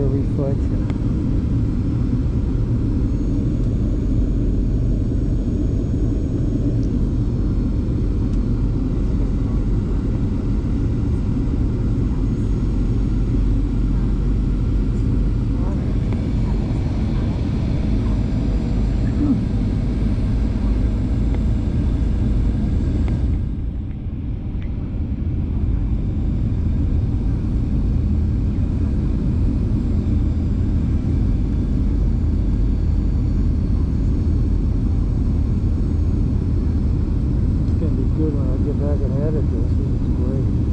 reflection. Good when I get back and edit this. It's great.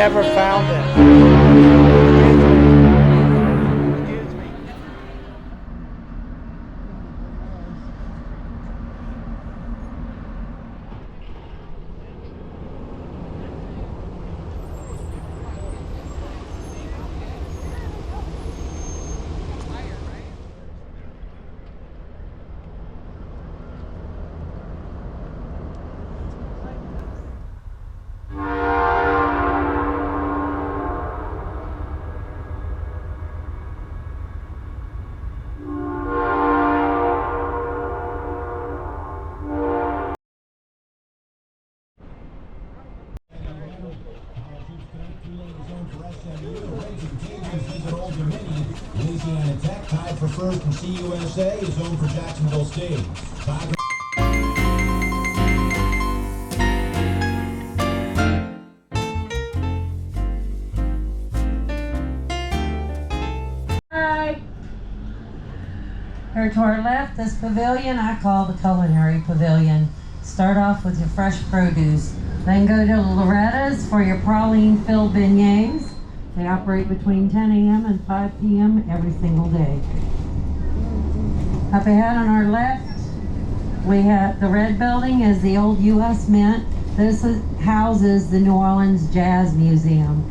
never found it. Excuse me. Louisiana Tech tied for first, and CUSA is home for Jacksonville State. Hi. Here to our left, this pavilion I call the culinary pavilion. Start off with your fresh produce. Then go to Loretta's for your praline-filled beignets. They operate between 10 a.m. and 5 p.m. every single day. Up ahead on our left, we have the red building is the old U.S. Mint. This houses the New Orleans Jazz Museum.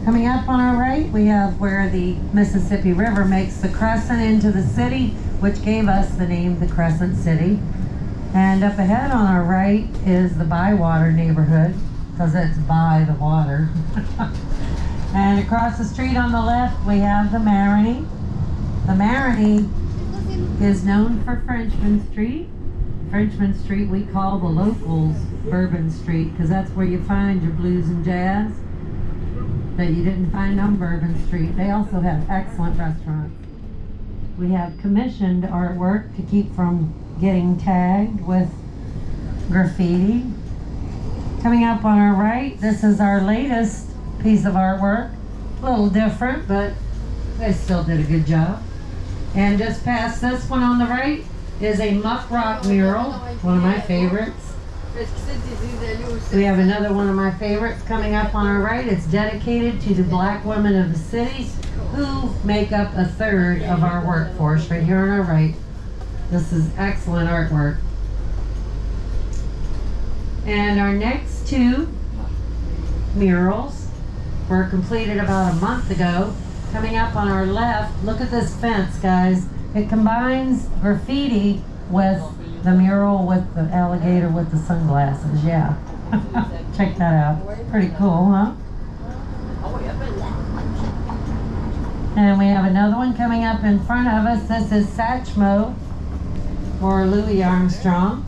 Coming up on our right, we have where the Mississippi River makes the crescent into the city, which gave us the name the Crescent City. And up ahead on our right is the Bywater neighborhood, because it's by the water. And across the street on the left, we have the Marigny. The Marigny is known for Frenchman Street. Frenchman Street we call the locals Bourbon Street, because that's where you find your blues and jazz that you didn't find on Bourbon Street. They also have excellent restaurants. We have commissioned artwork to keep from getting tagged with graffiti. Coming up on our right, this is our latest piece of artwork. A little different, but they still did a good job. And just past this one on the right is a muck rock mural, one of my favorites. We have another one of my favorites coming up on our right. It's dedicated to the black women of the city who make up a third of our workforce right here on our right. This is excellent artwork. And our next two murals were completed about a month ago. Coming up on our left, look at this fence, guys. It combines graffiti with the mural with the alligator with the sunglasses, yeah. Check that out. Pretty cool, huh? And we have another one coming up in front of us. This is Satchmo, or Louis Armstrong.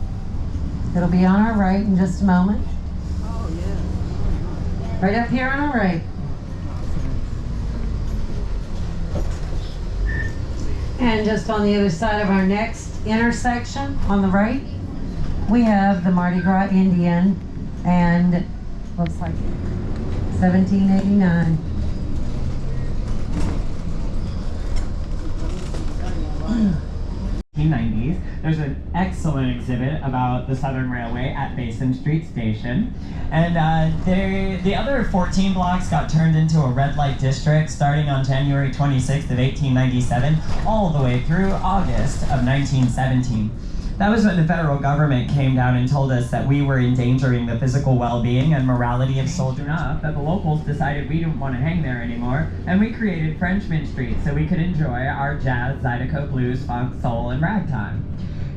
It'll be on our right in just a moment. Right up here on our right. And just on the other side of our next intersection, on the right, we have the Mardi Gras Indian, and looks like 1789. There's an excellent exhibit about the Southern Railway at Basin Street Station. And the other 14 blocks got turned into a red light district starting on January 26th of 1897 all the way through August of 1917. That was when the federal government came down and told us that we were endangering the physical well-being and morality of soldiers enough that the locals decided we didn't want to hang there anymore, and we created Frenchman Street so we could enjoy our jazz, zydeco, blues, funk, soul, and ragtime.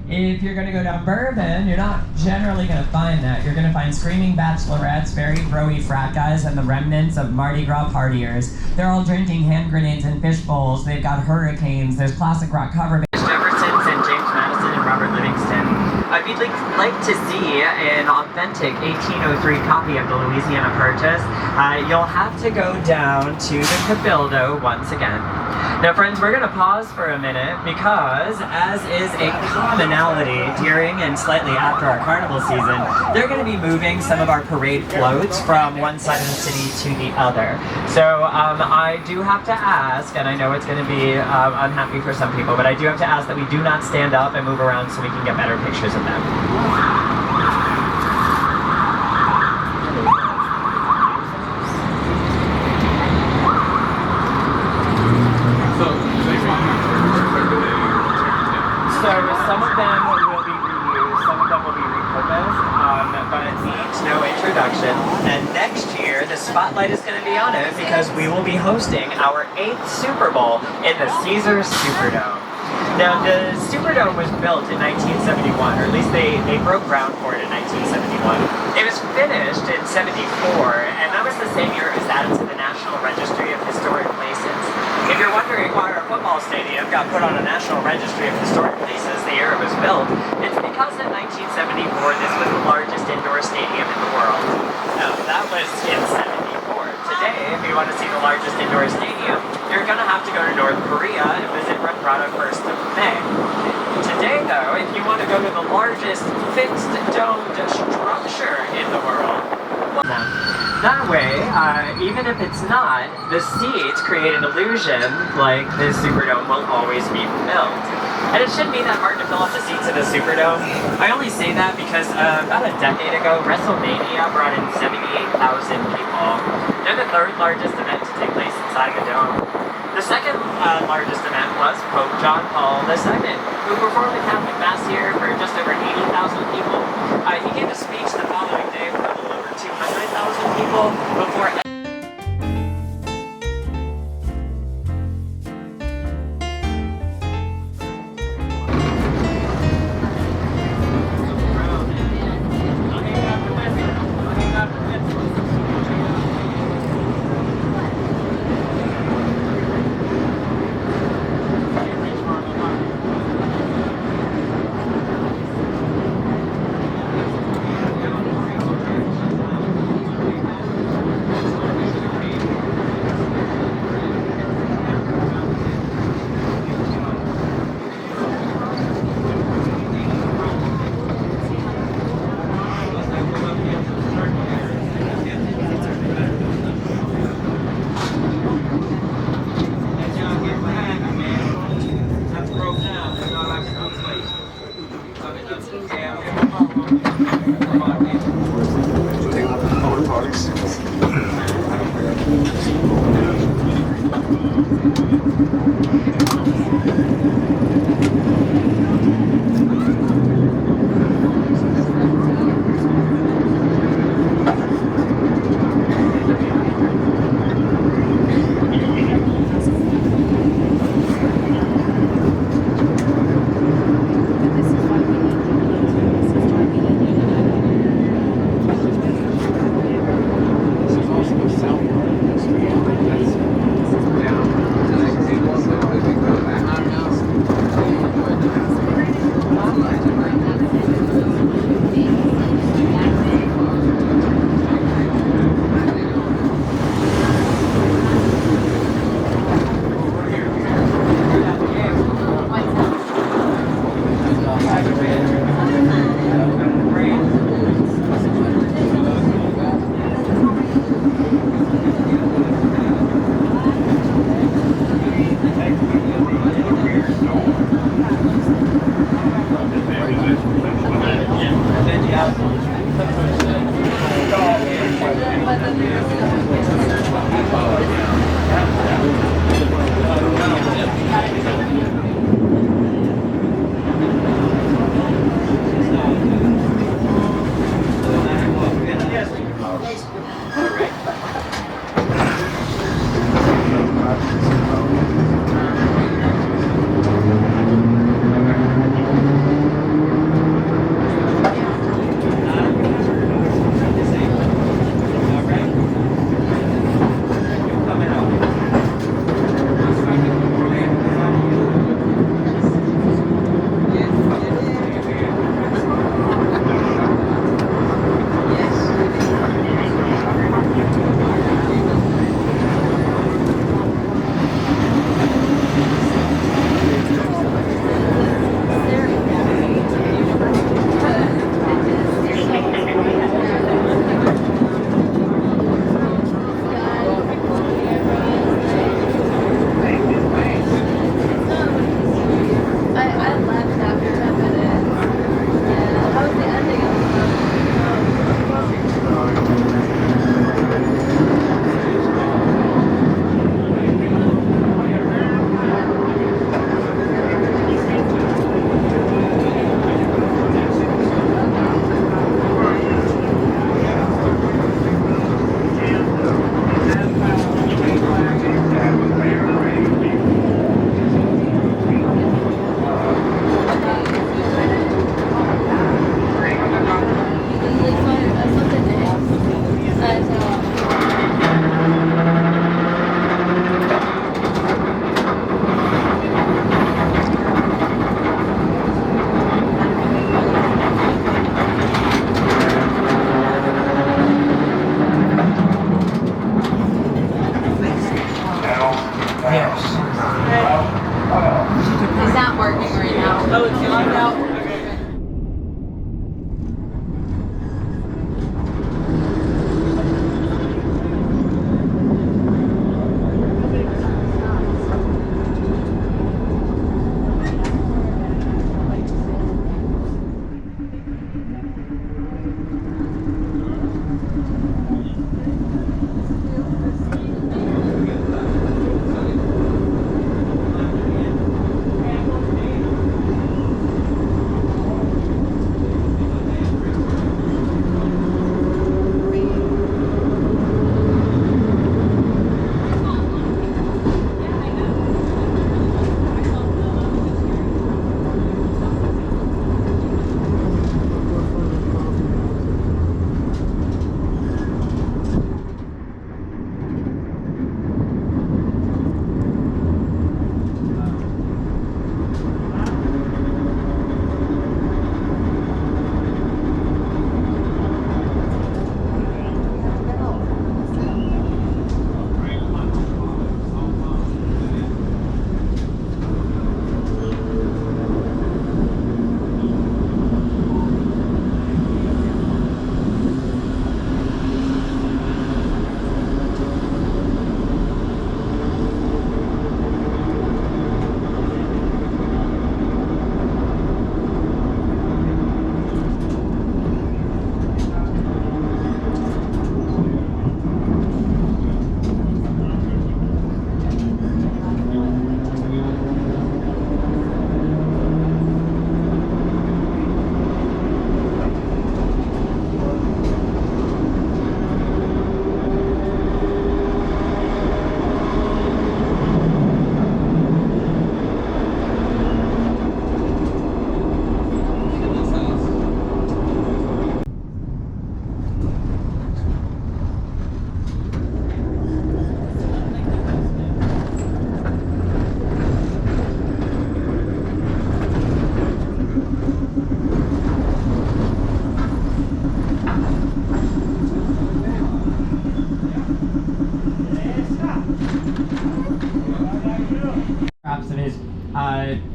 If you're going to go down Bourbon, you're not generally going to find that. You're going to find screaming bachelorettes, very bro-y frat guys, and the remnants of Mardi Gras partiers. They're all drinking hand grenades and fish bowls. They've got hurricanes. There's classic rock cover bands. Jefferson's and James Madison and Robert Livingston. If you'd like to see an authentic 1803 copy of the Louisiana Purchase, you'll have to go down to the Cabildo once again. Now friends, we're going to pause for a minute because, as is a commonality during and slightly after our carnival season, they're going to be moving some of our parade floats from one side of the city to the other. So I do have to ask, and I know it's going to be unhappy for some people, but I do have to ask that we do not stand up and move around so we can get better pictures of them. of them will be reused, some of them will be repurposed, but it needs no introduction. And next year, the spotlight is going to be on it because we will be hosting our 8th Super Bowl in the Caesars Superdome. Now, the Superdome was built in 1971, or at least they broke ground for it in 1971. It was finished in 74, and that was the same year it was added to the National Registry of Historic Places. If you're wondering why our football stadium got put on a National Registry of Historic Places the year it was built, it's because in 1974 this was the largest indoor stadium in the world. Now, that was in 74. Today, if you want to see the largest indoor stadium, you're going to have to go to North Korea and visit Rembrandt 1st of May. Today, though, if you want to go to the largest fixed domed structure in the world, that way, even if it's not, the seats create an illusion like the Superdome will always be filled. And it shouldn't be that hard to fill up the seats in the Superdome. I only say that because about a decade ago, WrestleMania brought in 78,000 people. They're the 3rd largest event to take place inside the dome. The 2nd largest event was Pope John Paul II, who performed the Catholic Mass here for just over 80,000 people. He gave a speech the following day for a little over 200,000 people before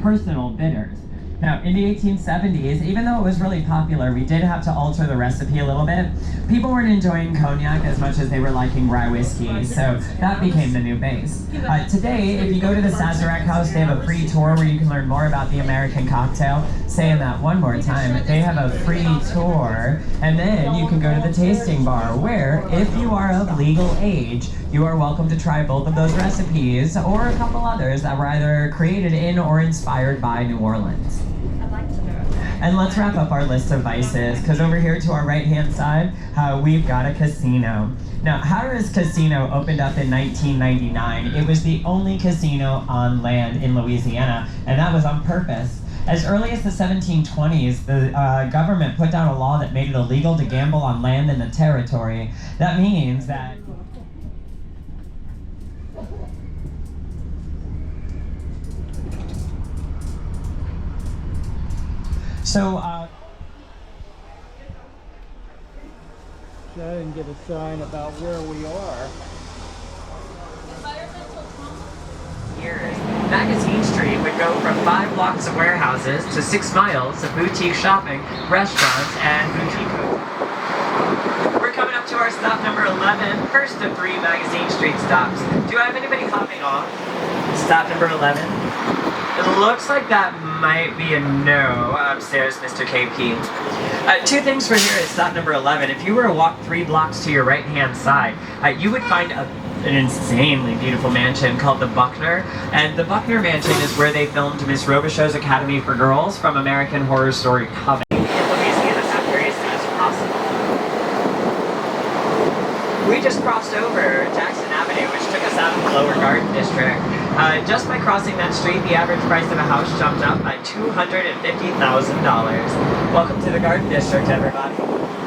personal bitters. Now, in the 1870s, even though it was really popular, we did have to alter the recipe a little bit. People weren't enjoying cognac as much as they were liking rye whiskey, so that became the new base. Today, if you go to the Sazerac House, they have a free tour where you can learn more about the American cocktail. Saying that one more time, they have a free tour, and then you can go to the tasting bar, where, if you are of legal age, you are welcome to try both of those recipes, or a couple others that were either created in or inspired by New Orleans. And let's wrap up our list of vices, because over here to our right-hand side, we've got a casino. Now, Harrah's Casino opened up in 1999. It was the only casino on land in Louisiana, and that was on purpose. As early as the 1720s, the government put down a law that made it illegal to gamble on land in the territory. That means that... So, I didn't get a sign about where we are. years, Magazine Street would go from 5 blocks of warehouses to 6 miles of boutique shopping, restaurants, and boutique food. We're coming up to our stop number 11, first of 3 Magazine Street stops. Do I have anybody hopping off? Stop number 11. It looks like that might be a no upstairs, Mr. KP. 2 things for here at stop number 11. If you were to walk 3 blocks to your right-hand side, you would find an insanely beautiful mansion called the Buckner. And the Buckner Mansion is where they filmed Miss Robichaux's Academy for Girls from American Horror Story Coven. In Louisiana, not very as soon as possible. We just crossed over Jackson Avenue, which took us out of the Lower Garden District. Just by crossing that street, the average price of a house jumped up by $250,000. Welcome to the Garden District, everybody.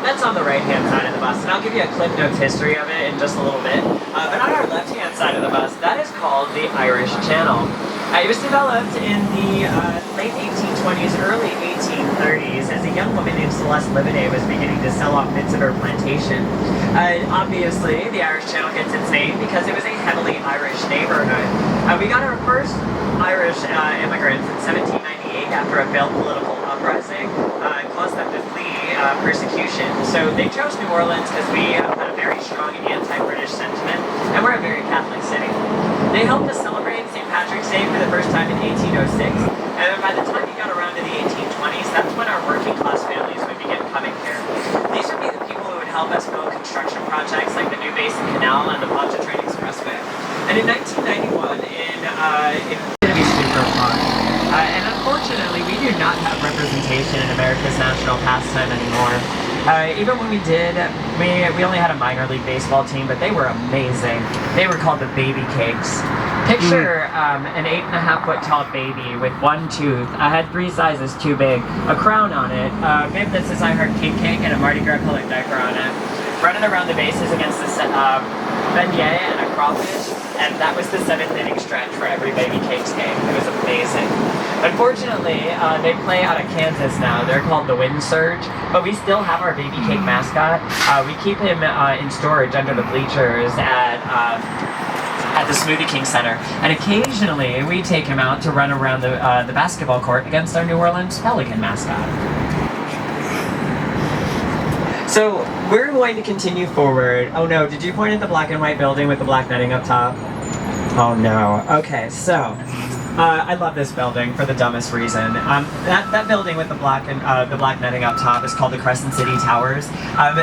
That's on the right-hand side of the bus, and I'll give you a Cliff Notes history of it in just a little bit. But on our left-hand side of the bus, that is called the Irish Channel. It was developed in the late 1820s, early 1830s, as a young woman named Celeste Libiday was beginning to sell off bits of her plantation. Obviously, the Irish Channel gets its name because it was a heavily Irish neighborhood. We got our first Irish immigrants in 1798 after a failed political uprising caused them to flee persecution. So they chose New Orleans because we had a very strong anti-British sentiment, and we're a very Catholic city. They helped us celebrate St. Patrick's Day for the first time in 1806, and then by the time you got around to the 1820s, that's when our working class families would begin coming here. These would be the people who would help us build construction projects like the New Basin Canal and the Pontchartrain Expressway. And in 1991, it's going to be super fun. And unfortunately, we do not have representation in America's national pastime anymore. Even when we did, we only had a minor league baseball team, but they were amazing. They were called the Baby Cakes. Picture an 8.5 foot tall baby with 1 tooth. I had 3 sizes too big, a crown on it, maybe that says I Heart King Cake, and a Mardi Gras colored diaper on it. Running around the bases against the beignet and a crawfish, and that was the 7th inning stretch for every Baby Cakes game. It was amazing. Unfortunately, they play out of Kansas now. They're called the Wind Surge, but we still have our Baby Cake mascot. We keep him in storage under the bleachers at the Smoothie King Center, and occasionally we take him out to run around the basketball court against our New Orleans Pelican mascot. So we're going to continue forward. Oh no, did you point at the black and white building with the black netting up top? Oh no. Okay, so I love this building for the dumbest reason. That building with the black netting up top is called the Crescent City Towers.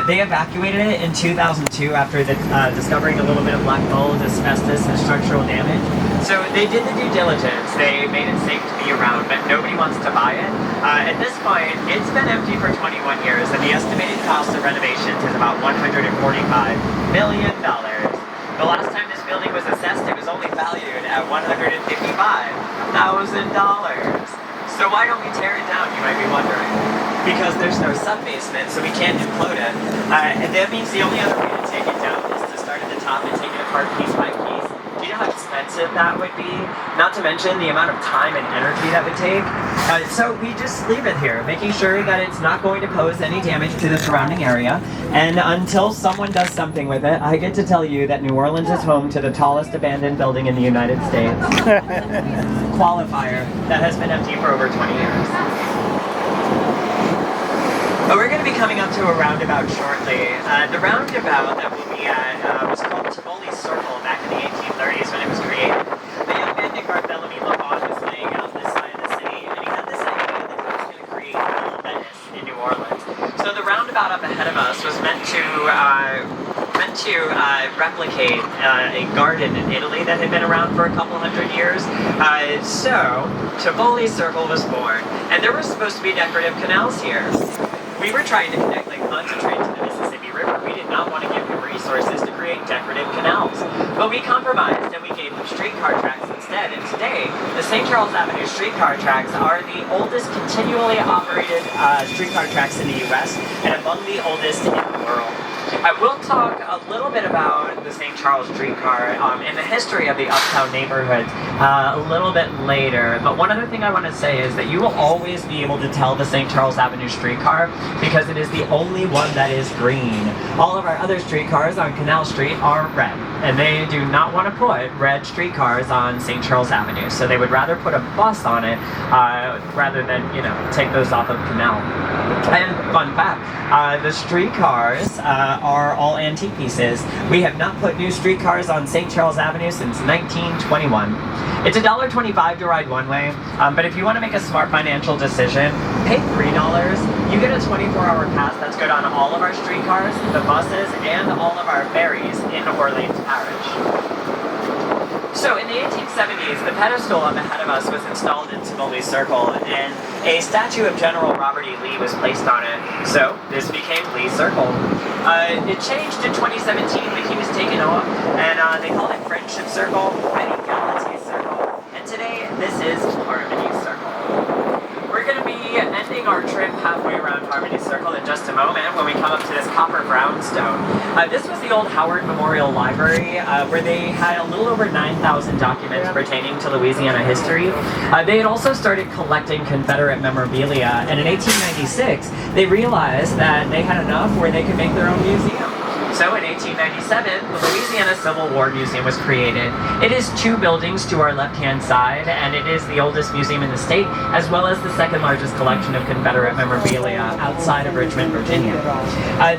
They evacuated it in 2002 after discovering a little bit of black mold, asbestos, and structural damage. So they did the due diligence. They made it safe to be around, but nobody wants to buy it. At this point, it's been empty for 21 years, and the estimated cost of renovations is about $145 million. The last time this building was assessed, it was only valued at $155,000. So why don't we tear it down, you might be wondering? Because there's no sub-basement, so we can't implode it. And that means the only other way to take it down is to start at the top and take it apart piece by piece. Do you know how expensive that would be? Not to mention the amount of time and energy that would take. So we just leave it here, making sure that it's not going to pose any damage to the surrounding area. And until someone does something with it, I get to tell you that New Orleans is home to the tallest abandoned building in the United States. Qualifier that has been empty for over 20 years. But we're going to be coming up to a roundabout shortly. The roundabout that we'll be at was called Tivoli Circle back in the 1830s when it was created. The young man named Bartholomew Lebon was laying out this side of the city, and he had this idea that he was going to create a little Venice in New Orleans. So the roundabout up ahead of us was meant to replicate a garden in Italy that had been around for a couple hundred years. So Tivoli Circle was born, and there were supposed to be decorative canals here. We were trying to connect Lake Pontchartrain to the Mississippi River. We did not want to give them resources to create decorative canals. But we compromised and we gave them streetcar tracks instead. And today, the St. Charles Avenue streetcar tracks are the oldest continually operated streetcar tracks in the U.S. and among the oldest in the world. I will talk a little bit about the St. Charles streetcar and the history of the uptown neighborhood a little bit later. But one other thing I want to say is that you will always be able to tell the St. Charles Avenue streetcar because it is the only one that is green. All of our other streetcars on Canal Street are red, and they do not want to put red streetcars on St. Charles Avenue. So they would rather put a bus on it rather than, take those off of Canal. And fun fact, the streetcars are all antique pieces. We have not put new streetcars on St. Charles Avenue since 1921. It's $1.25 to ride one way, but if you want to make a smart financial decision, pay $3. You get a 24-hour pass that's good on all of our streetcars, the buses, and all of our ferries in Orleans Parish. So in the 1870s, the pedestal up ahead of us was installed in Tivoli Circle, and a statue of General Robert E. Lee was placed on it. So this became Lee Circle. It changed in 2017 when he was taken off, and they called it Friendship Circle, then Equality Circle, and today this is Harmony Circle. We're going to be ending our trip halfway around Harmony Circle in just a moment when we come up to this copper brownstone. This was the old Howard Memorial Library where they had a little over 9,000 documents pertaining to Louisiana history. They had also started collecting Confederate memorabilia, and in 1896 they realized that they had enough where they could make their own museum. So in 1897, the Louisiana Civil War Museum was created. It is 2 buildings to our left-hand side, and it is the oldest museum in the state, as well as the second largest collection of Confederate memorabilia outside of Richmond, Virginia.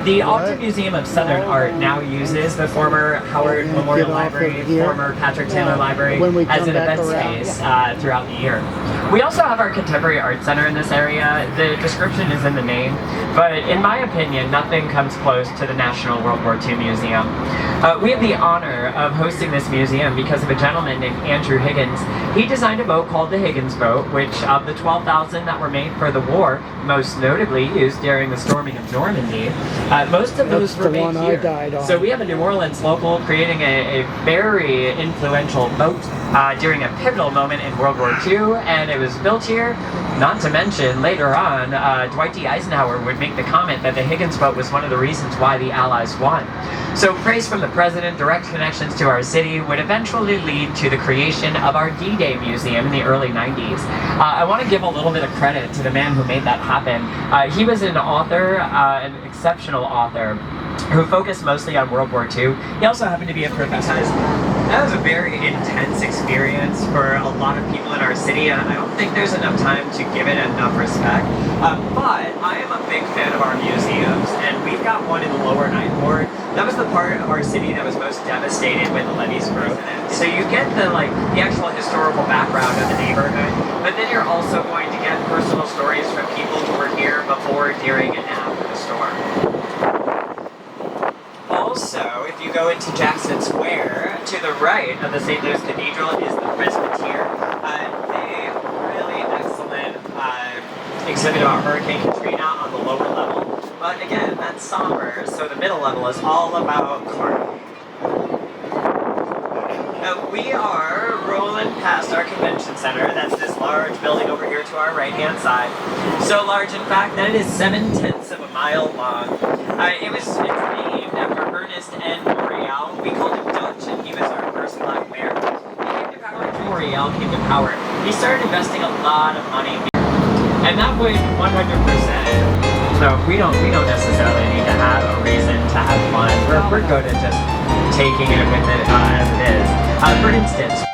The Ogden Museum of Southern Art now uses the former Howard Memorial Library, former Patrick Taylor Library, as an event space throughout the year. We also have our Contemporary Art Center in this area. The description is in the name, but in my opinion, nothing comes close to the National World War II Museum. We have the honor of hosting this museum because of a gentleman named Andrew Higgins. He designed a boat called the Higgins boat, which of the 12,000 that were made for the war, most notably used during the storming of Normandy, most of those were made here. So we have a New Orleans local creating a very influential boat during a pivotal moment in World War II, and it was built here. Not to mention, later on, Dwight D. Eisenhower would make the comment that the Higgins boat was one of the reasons why the Allies won. So praise from the President, direct connections to our city would eventually lead to the creation of our D-Day Museum in the early 90s. I want to give a little bit of credit to the man who made that happen. He was an author, an exceptional author, who focused mostly on World War II. He also happened to be a professor. That was a very intense experience for a lot of people in our city, and I don't think there's enough time to give it enough respect. But I am a big fan of our museums, and we've got one in the Lower Ninth Ward. That was the part of our city that was most devastated when the levees broke. So you get the actual historical background of the neighborhood, but then you're also going to get personal stories from people who were here before, during, and after the storm. Also, if you go into Jackson Square, to the right of the St. Louis Cathedral is the Presbytere. They really excellent exhibit about Hurricane Katrina on the lower level. But again, that's somber, so the middle level is all about Carnegie. We are rolling past our convention center. That's this large building over here to our right-hand side. So large, in fact, that it is 7/10 of a mile long. It's named after Ernest N. Morial. We called him Dutch, and he was our first black mayor. Ariel came to power, he started investing a lot of money, and that would 100%. So we don't necessarily need to have a reason to have fun. We're good at just taking it with it as it is. For instance,